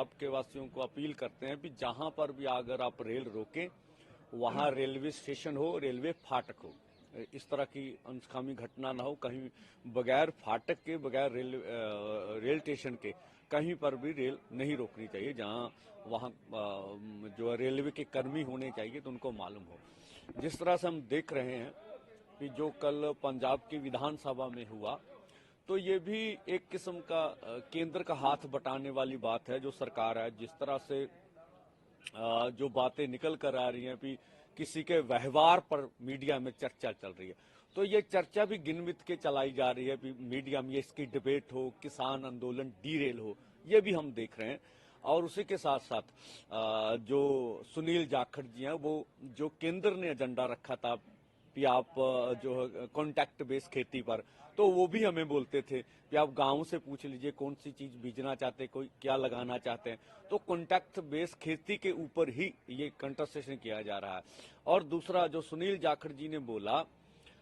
आपके वासियों को अपील करते हैं कि जहां पर भी अगर आप रेल रोकें वहां रेलवे स्टेशन हो, रेलवे फाटक हो, इस तरह की अनसकामी घटना ना हो। कहीं बगैर फाटक के, बगैर रेल स्टेशन के कहीं पर भी रेल नहीं रोकनी चाहिए। जहां वहां जो रेलवे के कर्मी होने चाहिए तो उनको मालूम हो। जिस तरह से हम देख रहे हैं कि जो कल पंजाब की विधानसभा में हुआ, तो ये भी एक किस्म का केंद्र का हाथ बटाने वाली बात है। जो सरकार है, जिस तरह से जो बातें निकल कर आ रही हैं कि किसी के व्यवहार पर मीडिया में चर्चा चल रही है, तो ये चर्चा भी गिनमित के चलाई जा रही है कि मीडिया में इसकी डिबेट हो, किसान आंदोलन डीरेल हो, ये भी हम देख रहे हैं। और उसी के साथ साथ जो सुनील जाखड़ जी हैं, वो जो केंद्र ने एजेंडा रखा था कि आप जो कॉन्टैक्ट बेस खेती पर, तो वो भी हमें बोलते थे कि आप गांव से पूछ लीजिए कौन सी चीज बीजना चाहते हैं, कोई क्या लगाना चाहते हैं। तो कॉन्टैक्ट बेस खेती के ऊपर ही ये कंट्रासेशन किया जा रहा है। और दूसरा जो सुनील जाखड़ जी ने बोला,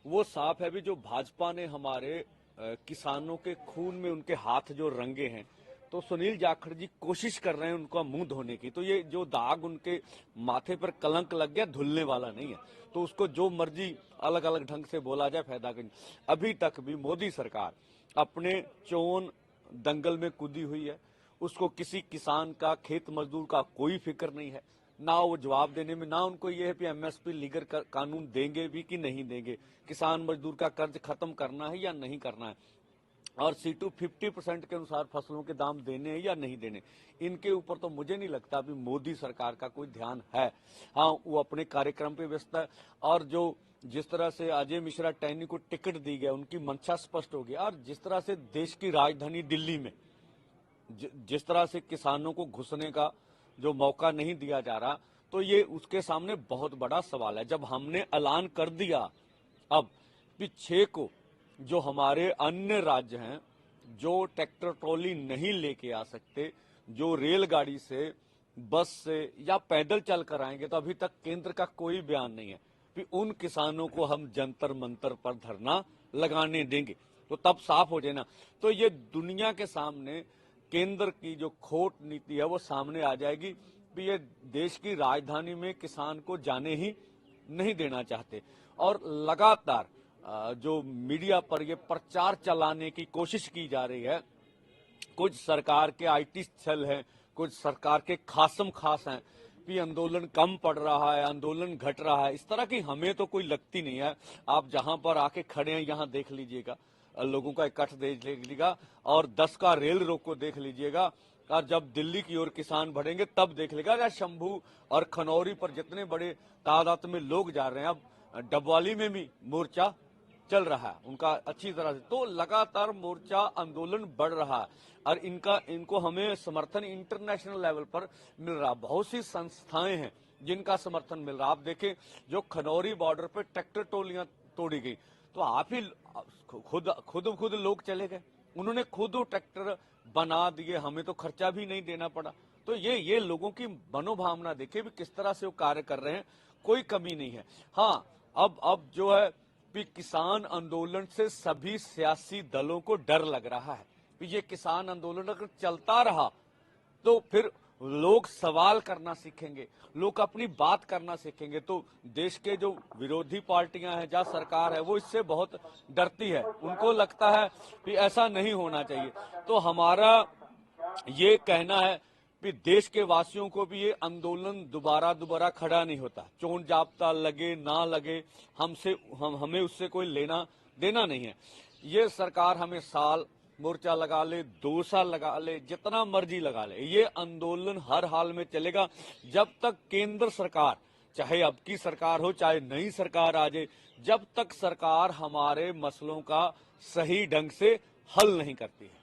वो साफ है भी, जो भाजपा ने हमारे किसानों के खून में उनके हाथ जो रंगे हैं, तो सुनील जाखड़ जी कोशिश कर रहे हैं उनका मुंह धोने की। तो ये जो दाग उनके माथे पर कलंक लग गया, धुलने वाला नहीं है। तो उसको जो मर्जी अलग अलग ढंग से बोला जाए, फायदा कहीं। अभी तक भी मोदी सरकार अपने चोन दंगल में कूदी हुई है। उसको किसी किसान का, खेत मजदूर का कोई फिक्र नहीं है। ना वो जवाब देने में, ना उनको ये है कि एमएसपी लीगर कानून देंगे भी कि नहीं देंगे, किसान मजदूर का कर्ज खत्म करना है या नहीं करना है, और C2 50% के अनुसार फसलों के दाम देने हैं या नहीं देने। इनके ऊपर तो मुझे नहीं लगता अभी मोदी सरकार का कोई ध्यान है। हाँ, वो अपने कार्यक्रम पे व्यस्त है। और जो जिस तरह से अजय मिश्रा टैनी को टिकट दी गया, उनकी मंशा स्पष्ट हो गई। और जिस तरह से देश की राजधानी दिल्ली में जिस तरह से किसानों को घुसने का जो मौका नहीं दिया जा रहा, तो ये उसके सामने बहुत बड़ा सवाल है। जब हमने ऐलान कर दिया अब कि 6 को जो हमारे अन्य राज्य हैं, जो ट्रैक्टर ट्रॉली नहीं लेके आ सकते, जो रेलगाड़ी से, बस से या पैदल चल कर आएंगे, तो अभी तक केंद्र का कोई बयान नहीं है कि उन किसानों को हम जंतर मंतर पर धरना लगाने देंगे। तो तब साफ हो जाए ना। तो ये दुनिया के सामने केंद्र की जो खोट नीति है वो सामने आ जाएगी कि ये देश की राजधानी में किसान को जाने ही नहीं देना चाहते। और लगातार जो मीडिया पर ये प्रचार चलाने की कोशिश की जा रही है, कुछ सरकार के आईटी सेल हैं, कुछ सरकार के खासम खास हैं कि आंदोलन कम पड़ रहा है, आंदोलन घट रहा है। इस तरह की हमें तो कोई लगती नहीं है। आप जहां पर आके खड़े हैं यहां देख लीजिएगा, लोगों का इकट्ठ देख लीजिएगा, और 10 का रेल रोक को देख लीजिएगा। और जब दिल्ली की ओर किसान बढ़ेंगे तब देख लेगा। या शंभू और खनौरी पर जितने बड़े तादाद में लोग जा रहे हैं, अब डबवाली में भी मोर्चा चल रहा है उनका अच्छी तरह से। तो लगातार मोर्चा आंदोलन बढ़ रहा है और इनको हमें समर्थन इंटरनेशनल लेवल पर मिल रहा। बहुत सी संस्थाएं हैं जिनका समर्थन मिल रहा। आप देखें, जो खनौरी बॉर्डर पे ट्रैक्टर टोलियां तोड़ी गई, तो आप ही खुद लोग चले गए, उन्होंने खुद ट्रैक्टर बना दिए, हमें तो खर्चा भी नहीं देना पड़ा। तो ये लोगों की मनोभावना देखिए भी किस तरह से वो कार्य कर रहे हैं, कोई कमी नहीं है। हाँ, अब जो है कि किसान आंदोलन से सभी सियासी दलों को डर लग रहा है कि ये किसान आंदोलन अगर चलता रहा तो फिर लोग सवाल करना सीखेंगे, लोग अपनी बात करना सीखेंगे। तो देश के जो विरोधी पार्टियां हैं, जहां सरकार है, वो इससे बहुत डरती है। उनको लगता है कि ऐसा नहीं होना चाहिए। तो हमारा ये कहना है कि देश के वासियों को भी ये आंदोलन दोबारा खड़ा नहीं होता। चोन जाब्ता लगे ना लगे, हमें उससे कोई लेना देना नहीं है। ये सरकार हमें साल मोर्चा लगा ले, 2 साल लगा ले, जितना मर्जी लगा ले, ये आंदोलन हर हाल में चलेगा जब तक केंद्र सरकार, चाहे अब की सरकार हो चाहे नई सरकार आ जाए, जब तक सरकार हमारे मसलों का सही ढंग से हल नहीं करती है।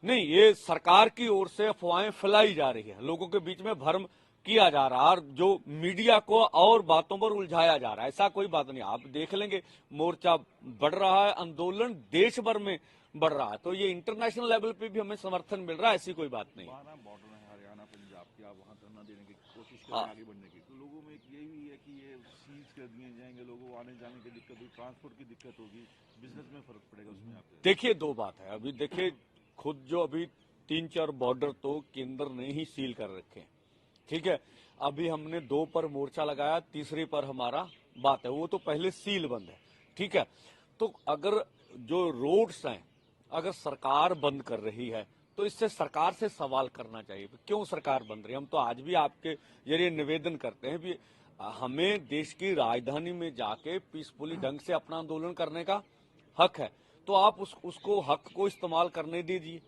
नहीं, ये सरकार की ओर से अफवाहें फैलाई जा रही है, लोगों के बीच में भ्रम किया जा रहा है और जो मीडिया को और बातों पर उलझाया जा रहा है। ऐसा कोई बात नहीं, आप देख लेंगे मोर्चा बढ़ रहा है, आंदोलन देश भर में बढ़ रहा है। तो ये इंटरनेशनल लेवल पे भी हमें समर्थन मिल रहा है, ऐसी कोई बात नहीं। बॉर्डर है हरियाणा पंजाब के, आप वहाँ धरना देने की कोशिश कर रहे हैं आगे बढ़ने की, तो लोगों में ये भी है कि ये सीज कर दिए जाएंगे, लोगों को आने जाने की दिक्कत होगी, ट्रांसपोर्ट की दिक्कत होगी, बिजनेस में फर्क पड़ेगा उसमें आपके। देखिए दो बात है, अभी देखिए खुद जो अभी 3-4 बॉर्डर तो केंद्र ने ही सील कर रखे हैं, ठीक है। अभी हमने 2 पर मोर्चा लगाया, तीसरे पर हमारा बात है, वो तो पहले सील बंद है, ठीक है। तो अगर जो रोड्स हैं अगर सरकार बंद कर रही है तो इससे सरकार से सवाल करना चाहिए, क्यों सरकार बंद रही है। हम तो आज भी आपके जरिए निवेदन करते हैं कि हमें देश की राजधानी में जाके पीसफुली ढंग से अपना आंदोलन करने का हक है, तो आप उसको हक को इस्तेमाल करने दीजिए।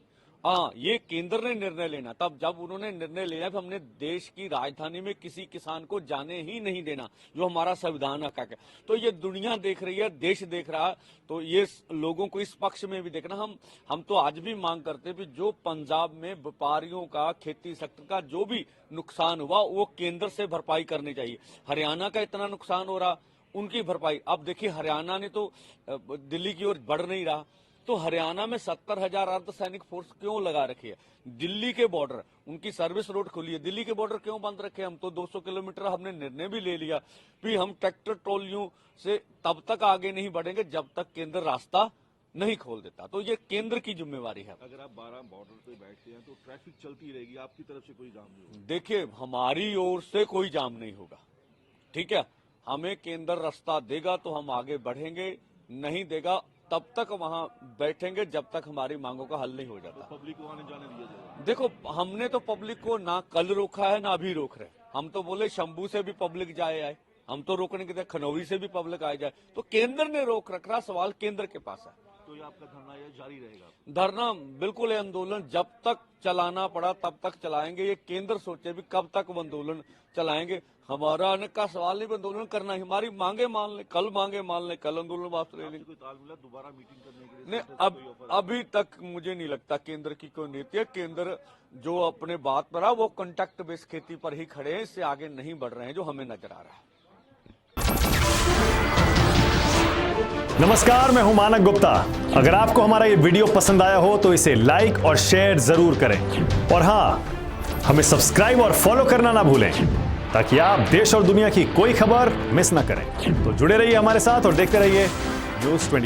हाँ, ये केंद्र ने निर्णय लेना, तब जब उन्होंने निर्णय लिया कि हमने देश की राजधानी में किसी किसान को जाने ही नहीं देना, जो हमारा संविधान हक है, तो ये दुनिया देख रही है, देश देख रहा है, तो ये लोगों को इस पक्ष में भी देखना। हम तो आज भी मांग करते हैं कि जो पंजाब में व्यापारियों का, खेती सेक्टर का जो भी नुकसान हुआ वो केंद्र से भरपाई करनी चाहिए। हरियाणा का इतना नुकसान हो रहा, उनकी भरपाई। अब देखिए हरियाणा ने तो दिल्ली की ओर बढ़ नहीं रहा, तो हरियाणा में 70,000 अर्धसैनिक फोर्स क्यों लगा रखी है। दिल्ली के बॉर्डर, उनकी सर्विस रोड खुली है, दिल्ली के बॉर्डर क्यों बंद रखे। हम तो 200 किलोमीटर हमने निर्णय भी ले लिया कि हम ट्रैक्टर ट्रॉलियों से तब तक आगे नहीं बढ़ेंगे जब तक केंद्र रास्ता नहीं खोल देता। तो ये केंद्र की जिम्मेवारी है। अगर आप 12 बॉर्डर पे बैठते हैं तो ट्रैफिक चलती रहेगी, आपकी तरफ से कोई जाम नहीं होगा। देखिए हमारी ओर से कोई जाम नहीं होगा, ठीक है। हमें केंद्र रास्ता देगा तो हम आगे बढ़ेंगे, नहीं देगा तब तक वहां बैठेंगे जब तक हमारी मांगों का हल नहीं हो जाता। तो पब्लिक को आने जाने दिया जाएगा। देखो हमने तो पब्लिक को ना कल रोका है ना अभी रोक रहे। हम तो बोले शंभू से भी पब्लिक जाए आए, हम तो रोकने के थे खनौरी से भी पब्लिक आए जाए, तो केंद्र ने रोक रखा, सवाल केंद्र के पास है। तो ये आपका धरना ये जारी रहेगा? धरना बिल्कुल, आंदोलन जब तक चलाना पड़ा तब तक चलाएंगे। ये केंद्र सोचे भी कब तक वो आंदोलन चलाएंगे। हमारा आने का सवाल नहीं, आंदोलन करना है, हमारी मांगे मान ले, कल मांगे मान ले, कल आंदोलन वापस ले लेंगे। कोई ताल मिला दोबारा मीटिंग करने के लिए? नहीं, अभी तक मुझे नहीं लगता केंद्र की कोई नीति है। केंद्र जो अपने बात पर है वो कॉन्ट्रैक्ट बेस्ड खेती पर ही खड़े हैं, इससे आगे नहीं बढ़ रहे हैं जो हमें नजर आ रहा है। नमस्कार, मैं हूं मानक गुप्ता। अगर आपको हमारा ये वीडियो पसंद आया हो तो इसे लाइक और शेयर जरूर करें, और हां, हमें सब्सक्राइब और फॉलो करना ना भूलें ताकि आप देश और दुनिया की कोई खबर मिस ना करें। तो जुड़े रहिए हमारे साथ और देखते रहिए न्यूज़ 24।